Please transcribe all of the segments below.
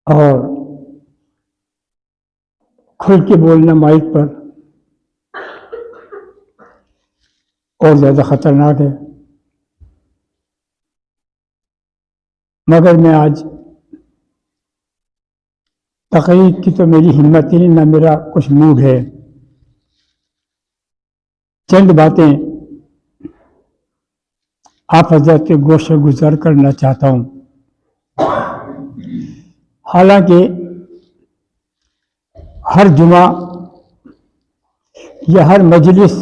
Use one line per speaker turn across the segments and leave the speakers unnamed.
और खुल के बोलना माइक पर और ज़्यादा ख़तरनाक है। मगर मैं आज तकरीर की तो मेरी हिम्मत ही नहीं, ना मेरा कुछ मूड है। चंद बातें आप हज़रत के गोश से गुजार करना चाहता हूँ। हालांकि हर जुमा या हर मजलिस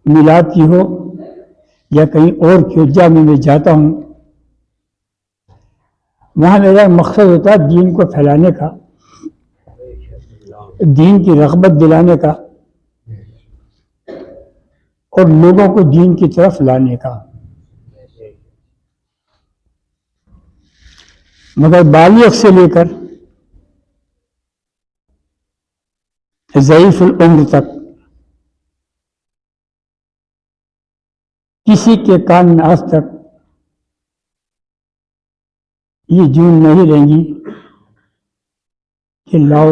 मिलाद की हो या कहीं और की हो, जहाँ मैं जाता हूँ वहाँ मेरा मकसद होता है दीन को फैलाने का, दीन की रग़बत दिलाने का और लोगों को दीन की तरफ लाने का। मगर बालिग से लेकर ज़ईफ़ुल उम्र तक किसी के कान में आज तक ये जून नहीं रहेंगी कि लाओ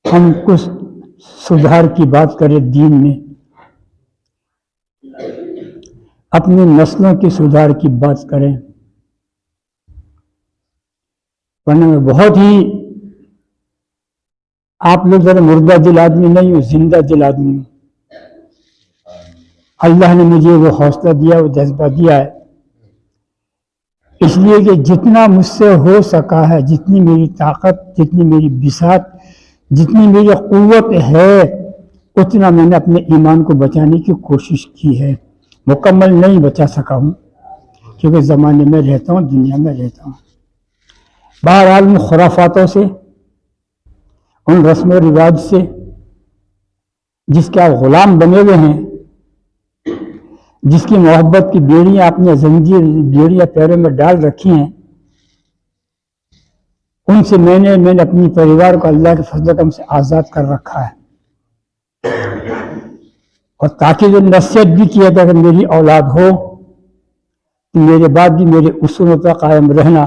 हम कुछ सुधार की बात करें दीन में, अपनी नस्लों की सुधार की बात करें। वरना मैं बहुत ही, आप लोग ज़रा मुर्दा दिल आदमी नहीं हो, जिंदा दिल आदमी हूँ। अल्लाह ने मुझे वो हौसला दिया, वो जज्बा दिया है, इसलिए कि जितना मुझसे हो सका है, जितनी मेरी ताकत, जितनी मेरी बिसात, जितनी मेरी क़ुव्वत है, उतना मैंने अपने ईमान को बचाने की कोशिश की है। मुकम्मल नहीं बचा सका हूँ क्योंकि ज़माने में रहता हूँ, दुनिया में रहता हूँ। बहरहाल उन खुराफातों से, उन रस्म व रिवाज से जिसके आप ग़ुलाम बने हुए हैं, जिसकी मोहब्बत की बेड़ियाँ अपने जंजीर बेड़ियाँ पैरों में डाल रखी हैं, उनसे मैंने अपनी परिवार को अल्लाह के फज़ल करम से आज़ाद कर रखा है। और ताकि जो नसीहत भी किया था कि मेरी औलाद हो तो मेरे बाद भी मेरे उसूलों पर कायम रहना,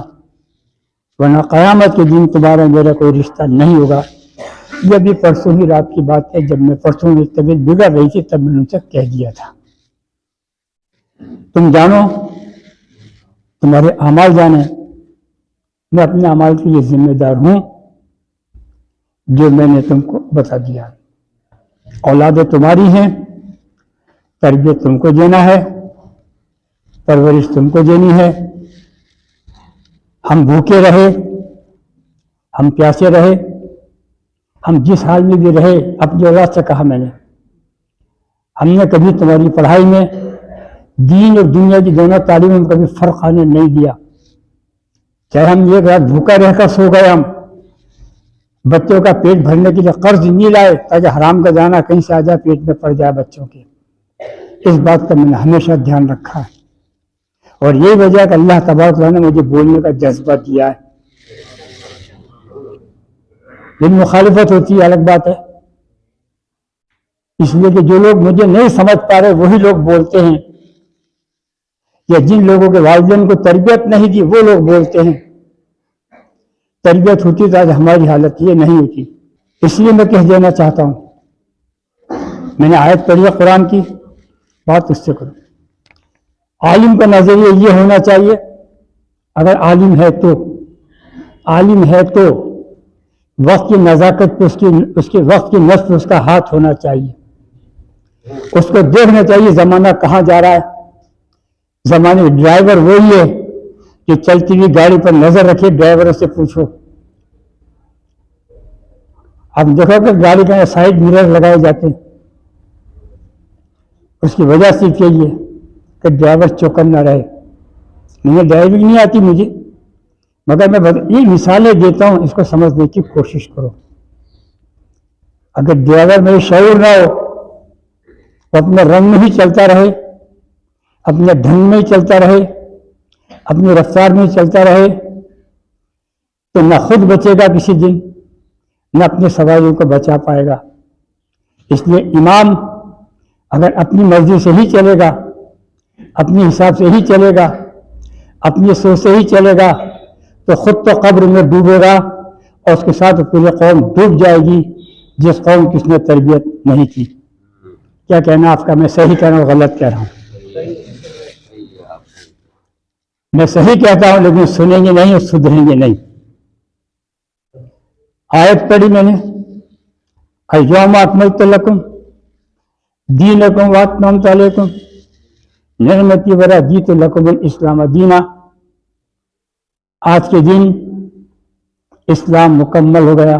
वरना क़यामत के दिन तुम्हारा मेरा कोई रिश्ता नहीं होगा। यह भी परसों ही रात की बात है, जब मैं परसों मेरी तबीयत बिगड़ रही थी, तब मैंने उनसे कह दिया था, तुम जानो, तुम्हारे अमाल जाने, मैं अपने अमाल के लिए जिम्मेदार हूँ जो मैंने तुमको बता दिया। औलादें तुम्हारी हैं, तरबियत तुमको देना है, परवरिश तुमको देनी है। हम भूखे रहे, हम प्यासे रहे, हम जिस हाल में भी रहे, अपनी औलाद से कहा मैंने, हमने कभी तुम्हारी पढ़ाई में दीन और दुनिया की दोनों तालीमों में कभी फ़र्क आने नहीं दिया। चाहे हम एक रात भूखा रहकर सो गए, हम बच्चों का पेट भरने के लिए कर्ज नहीं लाए ताकि हराम का दाना कहीं से आ जाए, पेट में पड़ जाए बच्चों के। इस बात का मैंने हमेशा ध्यान रखा है और यही वजह कि अल्लाह तबारक व तआला ने मुझे बोलने का जज्बा दिया है। लेकिन मुखालिफत होती है, अलग बात है। इसलिए कि जो लोग मुझे नहीं समझ पा रहे वही लोग बोलते हैं, या जिन लोगों के वालिदैन को तरबियत नहीं दी वो लोग बोलते हैं। तरबियत होती तो आज हमारी हालत ये नहीं होती। इसलिए मैं कह देना चाहता हूँ, मैंने आयत पढ़ी है कुरान की, बात उससे करो। आलिम का नजरिया ये होना चाहिए, अगर आलिम है तो वक्त की नज़ाकत पे उसके वक्त की नस्ल पे उसका हाथ होना चाहिए। उसको देखना चाहिए ज़माना कहाँ जा रहा है। ज़माने में ड्राइवर वही है जो चलती हुई गाड़ी पर नजर रखे, ड्राइवरों से पूछो। अब देखो कि गाड़ी का साइड मिरर लगाए जाते हैं, उसकी वजह सिर्फ यही है कि ड्राइवर चौकन्ना रहे। मुझे ड्राइविंग नहीं आती मुझे, मगर मैं ये मिसालें देता हूँ, इसको समझने की कोशिश करो। अगर ड्राइवर में शऊर ना हो, वो अपने रंग में ही चलता रहे, अपने ढंग में ही चलता रहे, अपनी रफ्तार में ही चलता रहे, तो न खुद बचेगा किसी दिन, न अपने सवारियों को बचा पाएगा। इसलिए इमाम अगर अपनी मर्जी से ही चलेगा, अपने हिसाब से ही चलेगा, अपनी सोच से ही चलेगा तो खुद तो कब्र में डूबेगा और उसके साथ पूरी कौम डूब जाएगी जिस कौम की उसने तरबियत नहीं की। क्या कहना आपका? मैं सही कह रहा हूँ गलत कह रहा हूँ? मैं सही कहता हूँ लेकिन सुनेंगे नहीं और सुधरेंगे नहीं। आयत पढ़ी मैंने, अय्यौम अकमलतु लकुम दीनकुम व अतममतु अलैकुम निअमती व रदीतु लकुमुल इस्लाम दीना। आज के दिन इस्लाम मुकम्मल हो गया।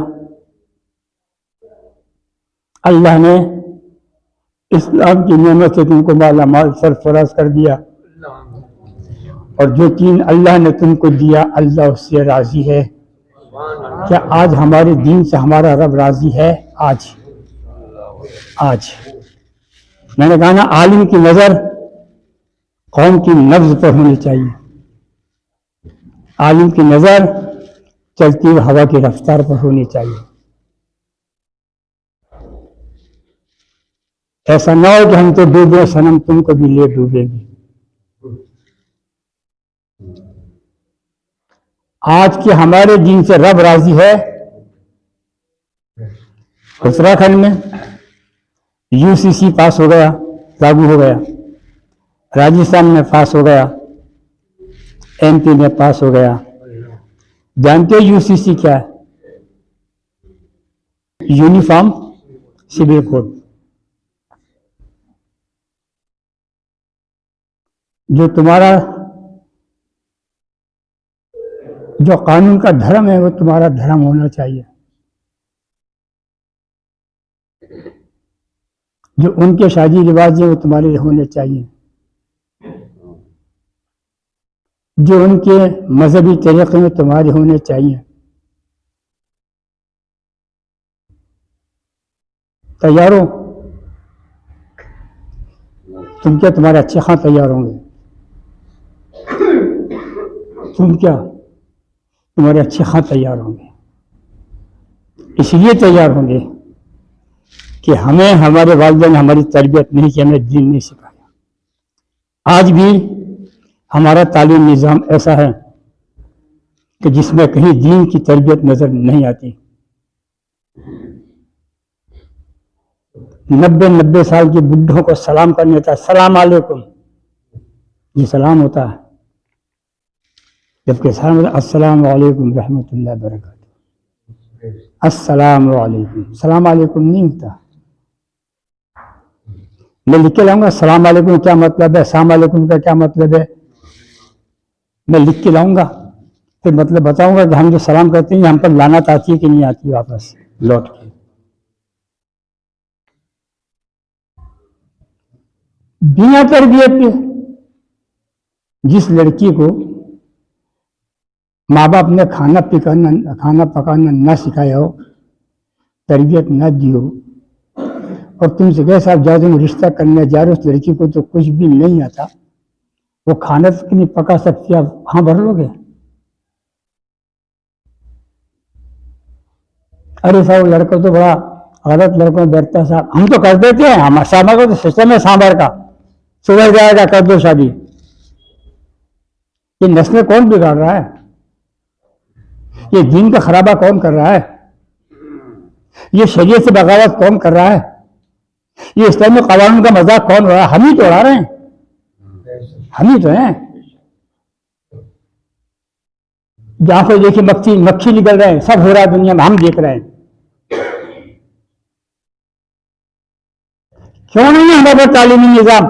अल्लाह ने इस्लाम की नेमत से तुमको माला माल सरफराज कर दिया और जो चीज अल्लाह ने तुमको दिया अल्लाह उससे राजी है। क्या आज हमारे दीन से हमारा रब राजी है? आज मैंने कहा ना, आलिम की नजर कौम की नब्ज पर होनी चाहिए। आलिम की नजर चलती हुई हवा की रफ्तार पर होनी चाहिए। ऐसा ना हो कि हम तो डूबे सनम तुमको भी ले डूबेगी। आज के हमारे दीन से रब राजी है। उत्तराखंड में यूसीसी पास हो गया, लागू हो गया। राजस्थान में पास हो गया, एमपी में पास हो गया। जानते हो यूसीसी क्या है? Uniform civil code. जो तुम्हारा जो कानून का धर्म है वो तुम्हारा धर्म होना चाहिए। जो उनके शादी रिवाज है वो तुम्हारे होने चाहिए। जो उनके मजहबी तरीके में तुम्हारे होने चाहिए। तैयार हो तुम? क्या तुम्हारे अच्छे खां तैयार होंगे? तुम क्या तुम्हारे अच्छे खां तैयार होंगे? इसलिए तैयार होंगे कि हमें हमारे वालिदैन ने हमारी तरबियत नहीं की, हमें दीन नहीं सिखाया। आज भी हमारा तालीम निज़ाम ऐसा है कि जिसमें कहीं दीन की तरबियत नजर नहीं आती। 90 साल के बुढ़ों को सलाम करने था, सलाम अलैकुम, ये सलाम होता है। जबकि सलाम अस्सलाम वालेकुम रहमतुल्लाह बरकातुहू, अस्सलाम वालेकुम, सलाम अलैकुम नहीं होता। मैं लिख के लाऊंगा सलाम अलैकुम क्या मतलब है, अस्सलाम अलैकुम का क्या मतलब है, मैं लिख के लाऊंगा, फिर मतलब बताऊंगा कि हम जो सलाम करते हैं हम पर लानत आती है कि नहीं आती वापस लौट के। बिना तरबियत के जिस लड़की को माँ बाप ने खाना पकाना ना सिखाया हो, तरबियत ना दी हो, और तुमसे कहे साहब जाओ तुम रिश्ता करने जा रहे हो, उस लड़की को तो कुछ भी नहीं आता, वो खाना तक नहीं पका सकती, आप हाँ भर लोगे? अरे साहब लड़का तो बड़ा गलत लड़कों में बैठता है साहब, हम तो कर देते हैं, हमारे सामने को तो सिस्टम है सांभर का, सुधर जाएगा कर दो शादी। ये नस्लें कौन बिगाड़ रहा है? ये दीन का खराबा कौन कर रहा है? ये शरीयत से बगावत कौन कर रहा है? ये इस्लामी कानून का मजाक कौन हो रहा है? हम ही तो उड़ा रहे हैं, हम ही तो हैं। जहां पे देखिए मक्खी निकल रहे हैं, सब हो रहा है दुनिया में, हम देख रहे हैं। क्यों नहीं है हमारे तालीमी निजाम?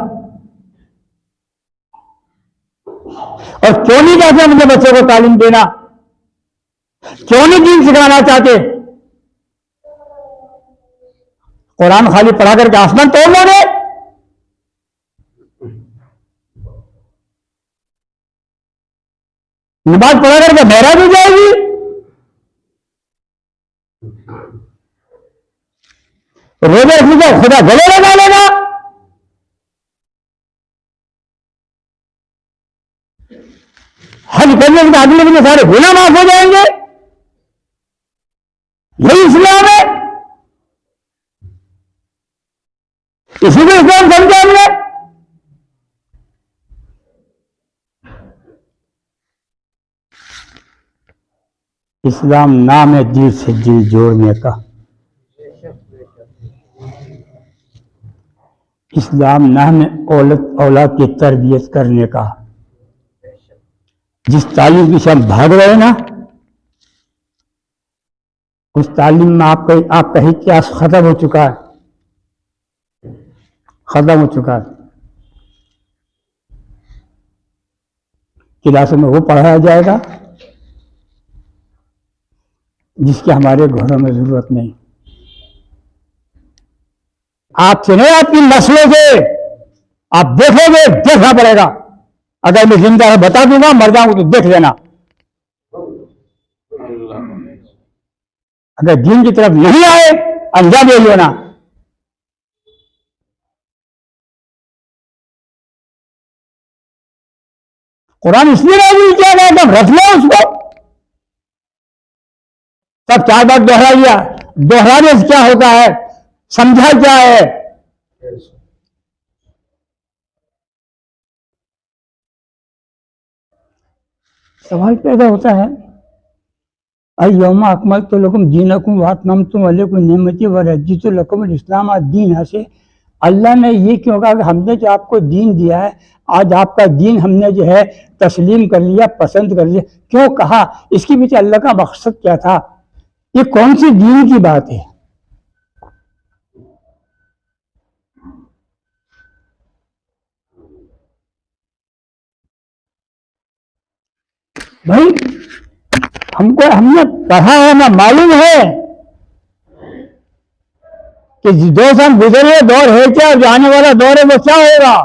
और क्यों नहीं चाहते अपने बच्चों को तालीम देना? क्यों नहीं दीन सिखाना चाहते? कुरान खाली पढ़ा करके आसमान तोड़ लोगे? नमाज पढ़ा करके महराज हो जाएगी? रोजे रखने का खुदा गले लगा लेगा? हज करने के बाद अगले सारे गुनाह माफ हो जाएंगे? यही इस्लाम है? इसी को इस्लाम समझा हमने। इस्लाम नाम है दिल से दिल जोड़ने का। इस्लाम नाम है औलाद की तरबियत करने का। जिस तालीम से हम भाग रहे हैं ना, उस तालीम में आपका इतिहास खत्म हो चुका है, खत्म हो चुका है। क्लासों में वो पढ़ाया जाएगा जिसकी हमारे घरों में जरूरत नहीं। आपसे नहीं, आपकी नस्लों से आप देखोगे, देखना पड़ेगा। अगर मैं जिंदा है बता दूंगा, मर जाऊंगा तो देख लेना। अगर दीन की तरफ नहीं आए, अंजाम ले लेना। कुरान इसलिए नाज़िल किया गया कि रख लो उसको। तब 4 बार दोहरा लिया। दोहराने से क्या होता है, समझा क्या है? सवाल पैदा होता है, अय्यौमा अकमलतु लकुम दीनकुम व अतममतु अलैकुम निअमती व रज़ीतु लकुमुल इस्लाम दीन से अल्लाह ने ये क्यों कहा कि हमने जो आपको दीन दिया है, आज आपका दीन हमने जो है तस्लीम कर लिया, पसंद कर लिया। क्यों कहा? इसके पीछे अल्लाह का मकसद क्या था? ये कौन सी दीन की बात है? भाई हमने पढ़ा है ना, मालूम है कि जो हम गुजरे दौर है क्या, जो आने वाला दौर है वो क्या होगा।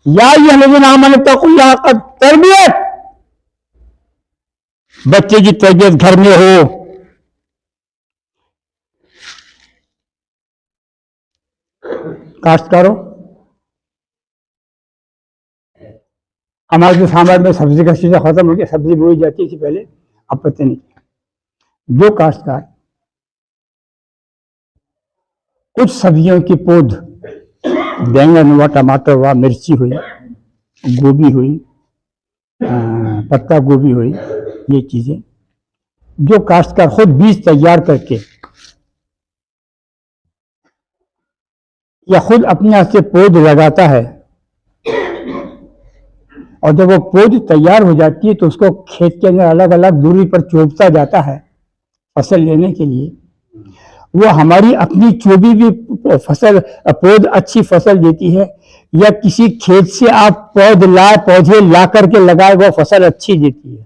या ये नाम तकुल्लाह का तरबियत, बच्चे की तरबियत घर में हो। काश्तकारों, हमारे जो समाज में सब्जी का सीजन खत्म हो गया, सब्जी बोई जाती थी पहले, अब पता नहीं। जो काश्तकार कुछ सब्जियों की पौध, बैंगन हुआ, टमाटर हुआ, मिर्ची हुई, गोभी हुई, पत्ता गोभी हुई, ये चीजें जो काश्तकार खुद बीज तैयार करके या खुद अपने हाथ से पौध लगाता है, और जब वो पौध तैयार हो जाती है तो उसको खेत के अंदर अलग अलग दूरी पर चोपता जाता है फसल लेने के लिए। वो हमारी अपनी चोबी भी फसल पौध अच्छी फसल देती है, या किसी खेत से आप पौधे ला करके लगाए वो फसल अच्छी देती है।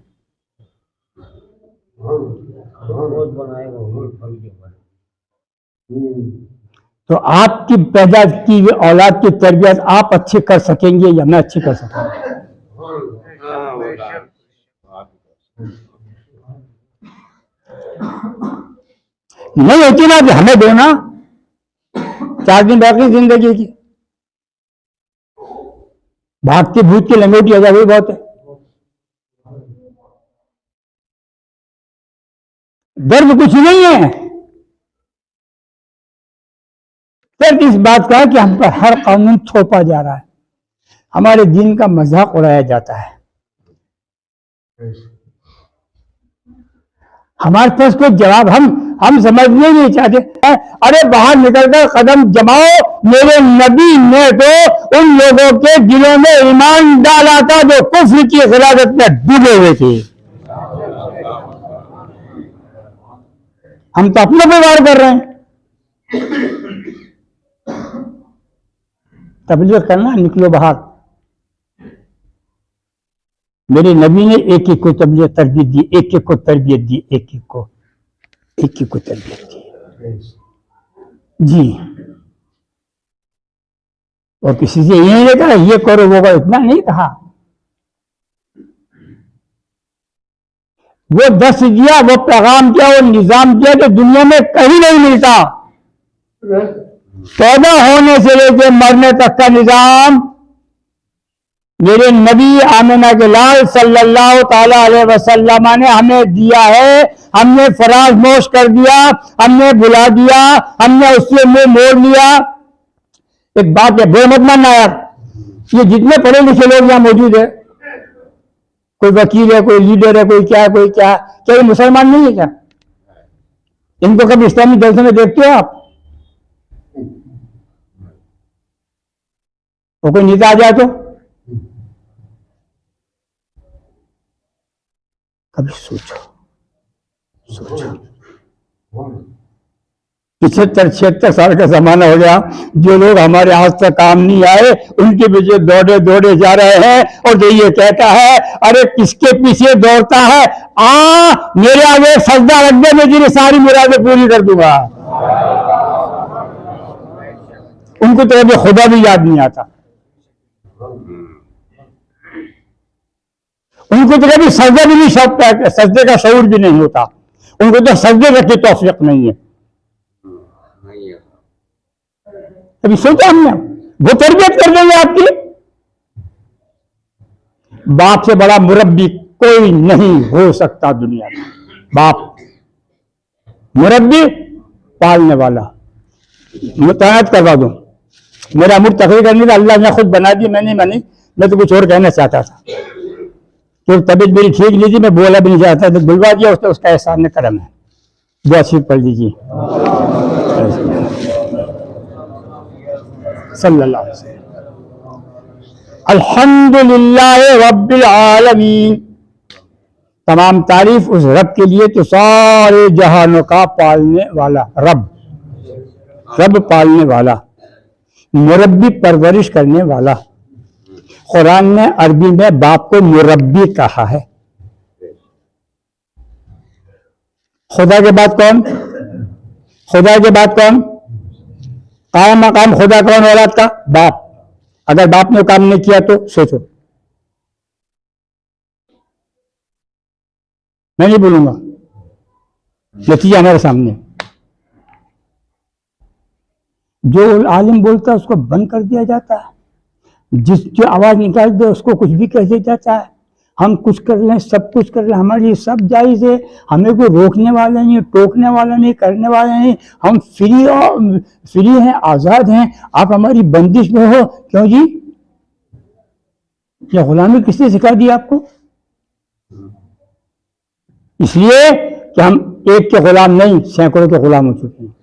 तो आपकी पैदा की हुई औलाद की तरबियत आप अच्छी कर सकेंगे या मैं अच्छी कर सकूंगा? नहीं होती ना, हमें दो ना 4 दिन बाकी जिंदगी की, भागती भूत की लंगोटी आजा हुई बहुत है। दर्द कुछ नहीं है, दर्द इस बात का कि हम पर हर कानून थोपा जा रहा है, हमारे दीन का मजाक उड़ाया जाता है। हमारे पास कोई जवाब हम समझने नहीं चाहते। अरे बाहर निकलकर कदम जमाओ, मेरे नबी ने तो उन लोगों के दिलों में ईमान डाला था जो कुफ्र की खिलाफत में डूबे हुए थे। हम तो अपना व्यवहार कर रहे हैं। तबलीग करना, निकलो बाहर। मेरे नबी ने एक एक को तबलीग तरबियत दी, एक एक को तरबियत दी, एक एक को तरबियत दी जी। और किसी से ये नहीं कहा ये करो वो करो, इतना नहीं कहा। वो दस दिया, वो पैगाम दिया, वो निजाम दिया जो दुनिया में कहीं नहीं मिलता। पैदा होने से लेकर मरने तक का निजाम मेरे नबी आमिना के लाल सल्लल्लाहु ताला अलैहि वसल्लम ने हमें दिया है। हमने फरामोश कर दिया, हमने भुला दिया, हमने उससे मुंह मोड़ लिया। एक बात है, बुरा मत मानना यार, ये जितने पढ़े लिखे लोग यहाँ मौजूद है, कोई वकील है, कोई लीडर है, कोई क्या क्या ये मुसलमान नहीं है क्या? इनको कभी इस्लामी जलसे में देखते हो आप? वो कोई नेता आ जाए तो कभी सोचो 75-76 साल का जमाना हो गया, जो लोग हमारे आज तक काम नहीं आए उनके पीछे दौड़े दौड़े जा रहे हैं। और जो ये कहता है अरे किसके पीछे दौड़ता है, मेरे आगे सजदा रख दे, मैं तेरी सारी मुरादें पूरी कर दूंगा। उनको तो अभी खुदा भी याद नहीं आता, उनको तो कभी सजदे भी नहीं शौक, सजदे का शऊर भी नहीं होता, उनको तो सजदे तक की तौफीक नहीं है। अभी सोचा हमने, वो तरबियत कर देंगे आपकी। बाप से बड़ा मुरब्बी कोई नहीं हो सकता दुनिया में। बाप मुरब्बी, पालने वाला। मुतैनात करवा दूं, मेरा मुझ तकरीर करने का अल्लाह ने खुद बना दी, मैंने मानी। मैं तो कुछ और कहना चाहता था, तो तबीयत मेरी ठीक नहीं थी, मैं बोला भी नहीं चाहता, तो बुलवा दिया, उसका एहसान करम है। दुआ शरीफ पढ़ लीजिए। सल्लल्लाहु अलैहि वसल्लम। अल्हम्दुलिल्लाह रब्बिल आलमीन। तमाम तारीफ उस रब के लिए तो सारे जहानों का पालने वाला रब, रब पालने वाला, मुरब्बी परवरिश करने वाला। कुरान ने अरबी में बाप को मुरब्बी कहा है। खुदा के बाद कौन? खुदा के बाद कौन? कायम मकाम खुदा कौन औलाद का? बाप। अगर बाप ने काम नहीं किया तो सोचो, मैं नहीं बोलूंगा, नतीजा हमारे सामने। जो आलिम बोलता है उसको बंद कर दिया जाता है, जो आवाज निकाल दे उसको कुछ भी कह दिया जाता है। हम कुछ कर लें, सब कुछ कर लें, हमारे लिए सब जायज़ है, हमें कोई रोकने वाला नहीं, टोकने वाला नहीं, करने वाला नहीं। हम फ्री हैं, आज़ाद हैं। आप हमारी बंदिश में हो क्यों जी? क्या गुलामी किसने सिखा दी आपको? इसलिए कि हम एक के गुलाम नहीं, सैकड़ों के गुलाम हो चुके हैं।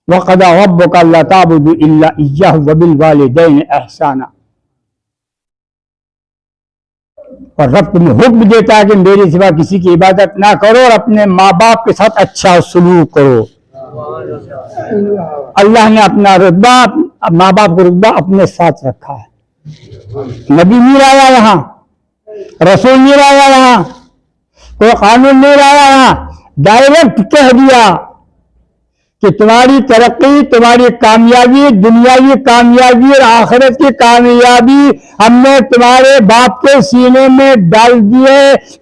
वक़दा रब्बुका अल्ला ताबुदू इल्ला इय्याहु व बिल वालिदैनि ihसाना। और रब तुम्हें हुक्म देता है कि मेरे सिवा किसी की इबादत ना करो और अपने माँ बाप के साथ अच्छा सलूक करो। अल्लाह ने अपना रुतबा, माँ बाप को रुतबा अपने साथ रखा है। नबी नहीं आया यहाँ, रसूल नहीं आया यहाँ, कोई कानून नहीं आया यहाँ, डायरेक्ट कह दिया कि तुम्हारी तरक्की, तुम्हारी कामयाबी, दुनियावी कामयाबी और आखिरत की कामयाबी हमने तुम्हारे बाप के सीने में डाल दिए।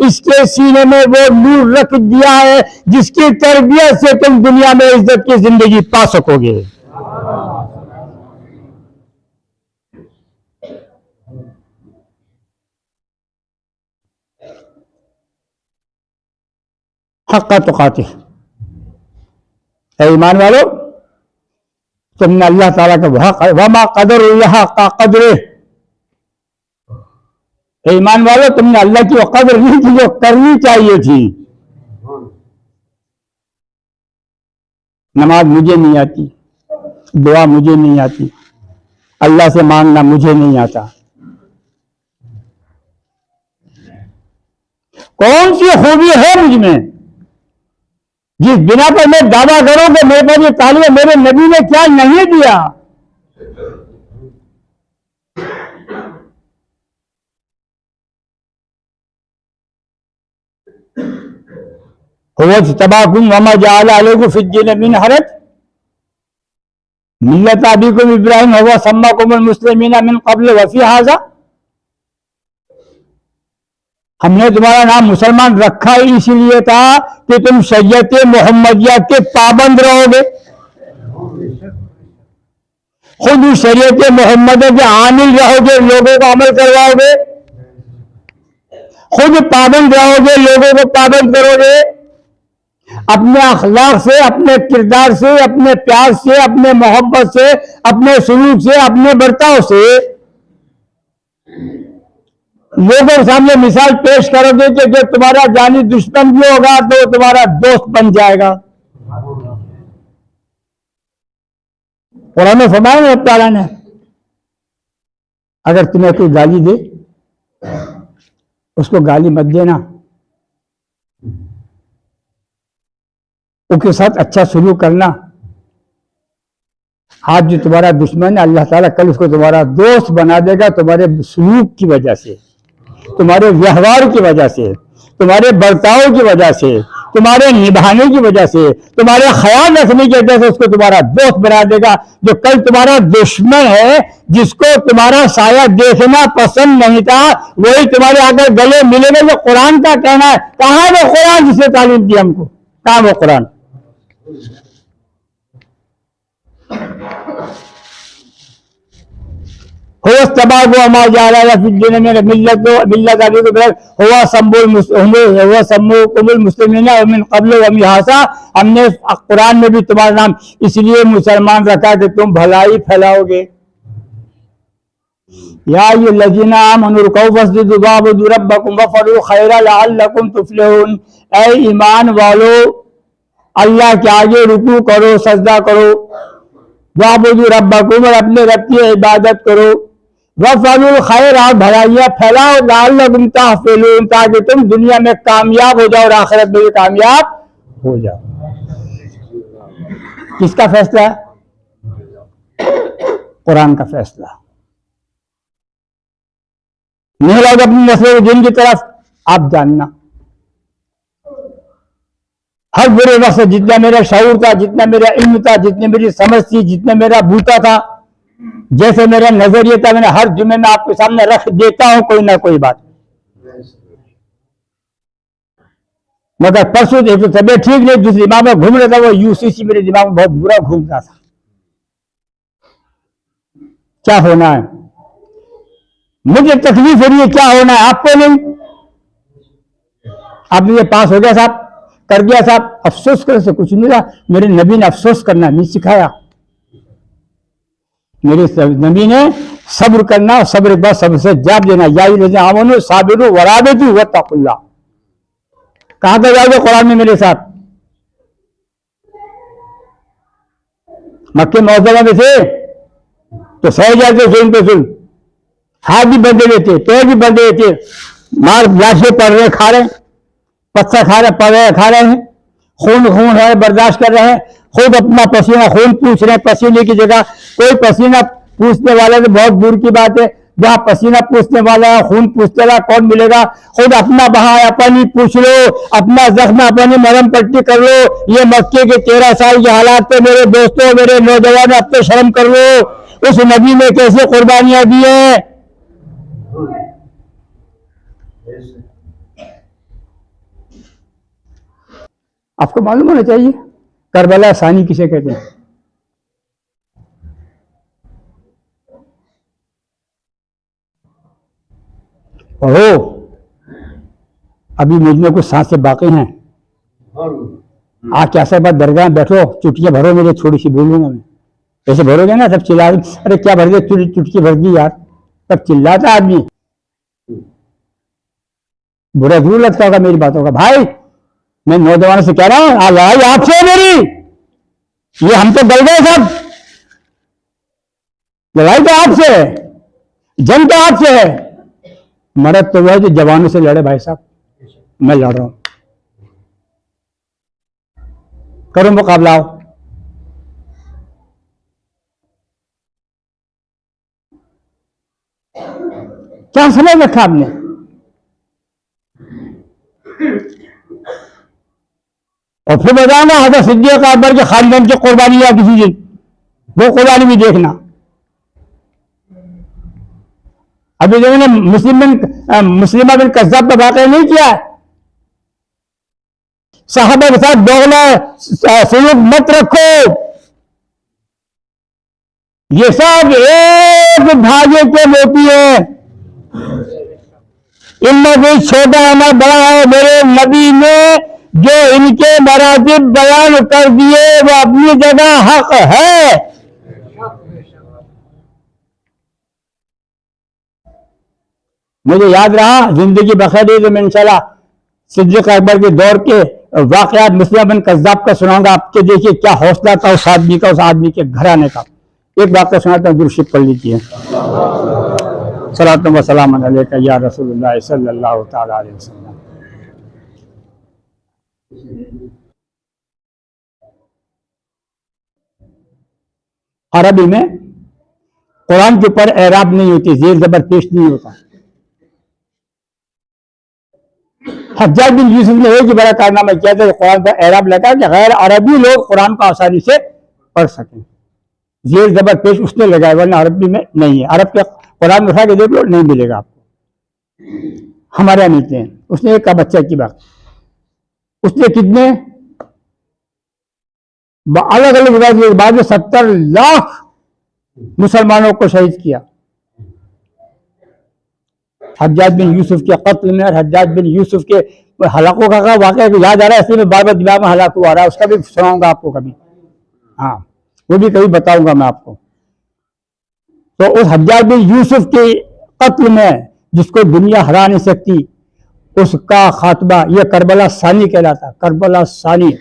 इसके सीने में वो नूर रख दिया है जिसकी तरबियत से तुम दुनिया में इज्जत की जिंदगी पा सकोगे। हक़्क़ तुक़ातिह। ईमान वालो, तुमने अल्लाह ताला का वमा क़दरुल्लाह का क़द्र। ईमान वालो, तुमने अल्लाह की वो कदर नहीं की जो करनी चाहिए थी। नमाज मुझे नहीं आती, दुआ मुझे नहीं आती, अल्लाह से मांगना मुझे नहीं आता। कौन सी खूबी है मुझ में जिस बिना पर मैं दावा करूं कि मेरे पास ये तालीम मेरे नबी ने क्या नहीं दिया? तबाकुम वमा जअला अलैकुम फिद्दीन मिन हरज मिल्लत अबीकुम इब्राहिम हुवा सम्माकुमुल मुस्लिमीना मिन क़ब्ल व फ़ी हाज़ा। हमने तुम्हारा नाम मुसलमान रखा ही इसलिए था कि तुम शरीयत मोहम्मदिया के पाबंद रहोगे, खुद शरीयत मोहम्मद के आमिल रहोगे, लोगों को अमल करवाओगे, खुद पाबंद रहोगे, लोगों को पाबंद करोगे। अपने अखलाक से, अपने किरदार से, अपने प्यार से, अपने मोहब्बत से, अपने सलूक से, अपने बर्ताव से लोगों के सामने मिसाल पेश करोगे कि जो तुम्हारा जानी दुश्मन भी होगा तो तुम्हारा दोस्त बन जाएगा। कुरान में फरमाया अल्लाह ताला ने, अगर तुम्हें कोई गाली दे उसको गाली मत देना, उसके साथ अच्छा सलूक करना। आज जो तुम्हारा दुश्मन है अल्लाह ताला कल उसको तुम्हारा दोस्त बना देगा, तुम्हारे सलूक की वजह से, तुम्हारे व्यवहार की वजह से, तुम्हारे बर्ताव की वजह से, तुम्हारे निभाने की वजह से, तुम्हारे ख्याल रखने की वजह से उसको तुम्हारा दोस्त बना देगा। जो कल तुम्हारा दुश्मन है, जिसको तुम्हारा साया देखना पसंद नहीं था, वही तुम्हारे आकर गले मिलेगा। जो कुरान का कहना है, कहाँ है वो कुरान जिसने तालीम दी हमको? कहाँ वो कुरान? हमने कुरान में भी तुम्हारा नाम इसलिए मुसलमान रखा कि तुम भलाई फैलाओगे। या ये लजीना ऐ ईमान वालो, अल्लाह के आगे रुकू करो, सजदा करो, वाबुदु रब्बकुम, और अपने रब की इबादत करो, वफ़अलुल खैर, और भलाइयाँ फैलाओ, लअल्लकुम तफ़्लिहून, ताकि तुम दुनिया में कामयाब हो जाओ और आखिरत में भी कामयाब हो जाओ। किसका फैसला है? कुरान का फैसला। नहीं लोग अपनी नस्ल जिन की तरफ, आप जानना हर बुरे वक्त से जितना मेरा शऊर था, जितना मेरा इल्म था, जितनी मेरी समझ थी, जितना मेरा बूता था, जैसे मेरा नजरिया था, मैंने हर जुम्मे में आपके सामने रख देता हूं कोई ना कोई बात। मगर परसों एक तो तबियत ठीक नहीं, दूसरी दिमाग में घूम रहा था, वो यूसीसी मेरे दिमाग में बहुत बुरा घूमता था। क्या होना है? मुझे तकलीफ हो रही है, क्या होना है? आपको नहीं। आप ये पास हो गया साहब, कर दिया साहब, अफसोस करने से कुछ नहीं रहा। मेरे नबी ने अफसोस करना नहीं सिखाया। मेरे नबी ने सब्र करना, सब्र के बाद सब्र से जवाब देना। या आमनो साबिरु वराबितु वत्तकुल्लाह। कहां तक जाओगे कुरान में मेरे साथ? मक्के मौजूदा में थे तो सह जाते सुन पे सुन, हाथ भी बंधे हुए थे, पैर भी बंधे हुए थे, मार लाशें पड़ रहे, खा रहे, पत्थर खा रहे, पड़ रहे, खा रहे हैं, खून खून है, बर्दाश्त कर रहे हैं, खुद अपना पसीना खून पूछ रहे हैं। पसीने की जगह कोई पसीना पूछने वाला तो बहुत दूर की बात है, जहां पसीना पूछने वाला है, खून पूछने वाला कौन मिलेगा? खुद अपना बहा अपन ही पूछ लो, अपना जख्म अपन ही मरहम पट्टी कर लो। ये मक्के के 13 साल के हालात पे मेरे दोस्तों, मेरे नौजवान, अब तो शर्म कर लो। उस नबी ने कैसे कुर्बानियां दी है। आपको मालूम होना चाहिए करबला सानी किसे कहते हैं। ओहो, अभी मुझ में कुछ सांसें बाकी हैं। क्या सब बात दरगाह बैठो, चुटकियां भरो मेरे, थोड़ी सी बोलूंगा मैं। ऐसे भरोगे ना, सब चिल्ला, अरे क्या भर दे, चुटकी भर दी यार, तब चिल्लाता आदमी। बुरा जरूर लगता होगा मेरी बातों का। भाई मैं नौजवानों से कह रहा हूं, लड़ाई आपसे है मेरी, ये हम तो गल गए सब। लड़ाई तो आपसे है, जंग तो आपसे है, मरद तो वह जो जवानों से लड़े। भाई साहब मैं लड़ रहा हूं, करो मुकाबला। क्या समझ रखा आपने? और फिर बताना हज़रत सिद्दीक़ अकबर के खालिद की कुर्बानी या किसी दिन, वो कुर्बानी भी देखना। अभी जो ने मुस्लिमा बिन कज़्ज़ाब का वाक़या नहीं किया, साहबा के साथ दोगला सलूक मत रखो, ये सब एक धागे के मोती है, इनमें कोई छोटा है ना बड़ा है। मेरे नबी ने जो इनके मरातिब बयान कर दिए वो अपनी जगह हक है। मुझे याद रहा जिंदगी बखैर में इंशाल्लाह सिद्दीक अकबर के दौर के वाकयात मुस्लिम बिन कज़्ज़ाब का सुनाऊंगा आपके। देखिए क्या हौसला था उस आदमी का, उस आदमी के घराने का। एक वाक़या सुनाता हूँ, दुरूद पढ़ लीजिए। सलातो व सलाम अलैका या रसूलुल्लाह सल्लल्लाहु तआला अलैहि वसल्लम। अरबी में कुरान के ऊपर एराब नहीं होती, जेर जबर पेश नहीं होता। हज्जाज बिन यूसुफ ने एक ही बड़ा कारनामा किया था, कुरान पर एराब लगा कि गैर अरबी लोग कुरान को आसानी से पढ़ सकें। जेर जबर पेश उसने लगाया, वरना अरबी में नहीं है। अरब के कुरान उठा के देख लो, नहीं मिलेगा आपको, हमारे यहाँ मिलते हैं। उसने एक बच्चा की बात, उसने कितने अलग अलग बाद में 70 लाख मुसलमानों को शहीद किया। हज्जाज बिन यूसुफ के कत्ल में और हज्जाज बिन यूसुफ के हलाकों का वाक़या याद आ रहा है, इसलिए मैं बार बार दिमाग में हलाकू आ रहा है। उसका भी सुनाऊंगा आपको कभी, हाँ वो भी कभी बताऊंगा मैं आपको। तो उस हज्जाज बिन यूसुफ के कत्ल में जिसको दुनिया हरा नहीं सकती, उसका खात्मा यह करबला सानी कहलाता। करबला सानी,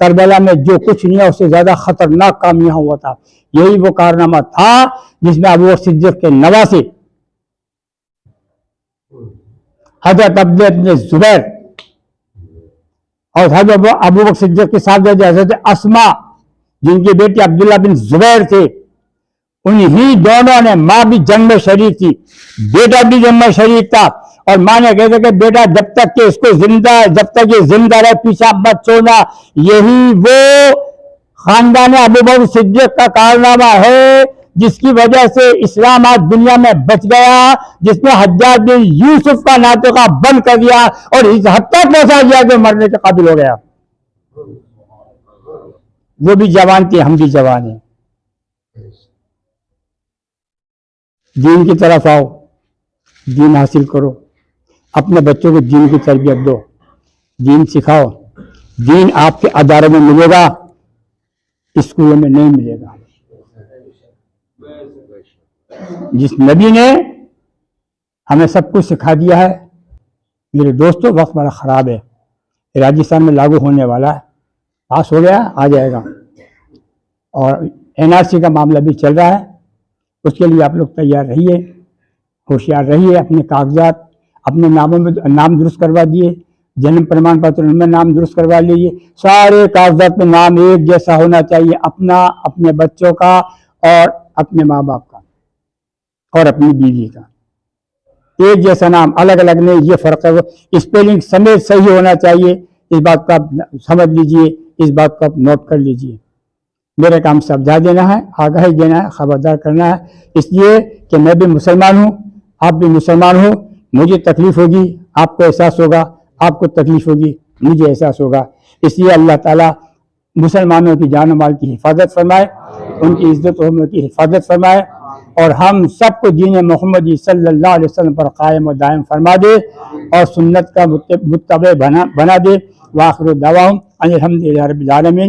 करबला में जो कुछ नहीं है उससे ज्यादा खतरनाक काम यहाँ हुआ था। यही वो कारनामा था जिसमें अबू बकर सिद्दीक के नवासे हजरत अब्दुल्लाह इब्न जुबैर और हजरत अबू बकर सिद्दीक के साथ हजरत अस्मा जिनके बेटे अब्दुल्लाह बिन जुबैर थे, उन्हीं दोनों ने, माँ भी जन्म शरीफ थी, बेटा भी जन्म शरीफ था। और माँ ने कहते कि बेटा जब तक कि इसको जब तक ये जिंदा रहे पीछा मत छोड़ना। यही वो खानदान अबू बकर सिद्दीक का कारनामा है जिसकी वजह से इस्लाम आज दुनिया में बच गया, जिसने हज्जाज बिन यूसुफ का नातका बंद कर दिया और इस हद तक पहुंचा दिया कि मरने के काबिल हो गया। वो भी जवान थे, हम भी जवान हैं। दीन की तरफ आओ, दीन हासिल करो, अपने बच्चों को दीन की तरबियत दो, दीन सिखाओ। दीन आपके अदारों में मिलेगा, स्कूलों में नहीं मिलेगा। जिस नबी ने हमें सब कुछ सिखा दिया है, मेरे दोस्तों वक्त बड़ा ख़राब है, राजस्थान में लागू होने वाला है, पास हो गया, आ जाएगा। और NRC का मामला भी चल रहा है, उसके लिए आप लोग तैयार रहिए, होशियार रहिए। अपने कागजात अपने नामों में नाम दुरुस्त करवा दिए, जन्म प्रमाण पत्र में नाम दुरुस्त करवा लीजिए। सारे कागजात में नाम एक जैसा होना चाहिए, अपना, अपने बच्चों का और अपने माँ बाप का और अपनी बीवी का, एक जैसा नाम, अलग अलग नहीं। ये फर्क है, वो स्पेलिंग समेत सही होना चाहिए। इस बात को आप समझ लीजिए, इस बात को आप नोट कर लीजिए। मेरे काम समझा देना है, आगाही देना है, खबरदार करना है, इसलिए कि मैं भी मुसलमान हूँ, आप भी मुसलमान हो। मुझे तकलीफ होगी, आपको एहसास होगा, आपको तकलीफ होगी, मुझे एहसास होगा। इसलिए अल्लाह ताला मुसलमानों की जान माल की हिफाजत फरमाए, उनकी इज्जत और की हिफाजत फरमाए और हम सबको दीन मोहम्मदी सल्लल्लाहु अलैहि वसल्लम पर कायम और दायम फरमा दे और सुन्नत का मुत्तबे बना दे। वाखिर दावाहुम अनिल हम्दुलिल्लाहि रब्बिल आलमीन।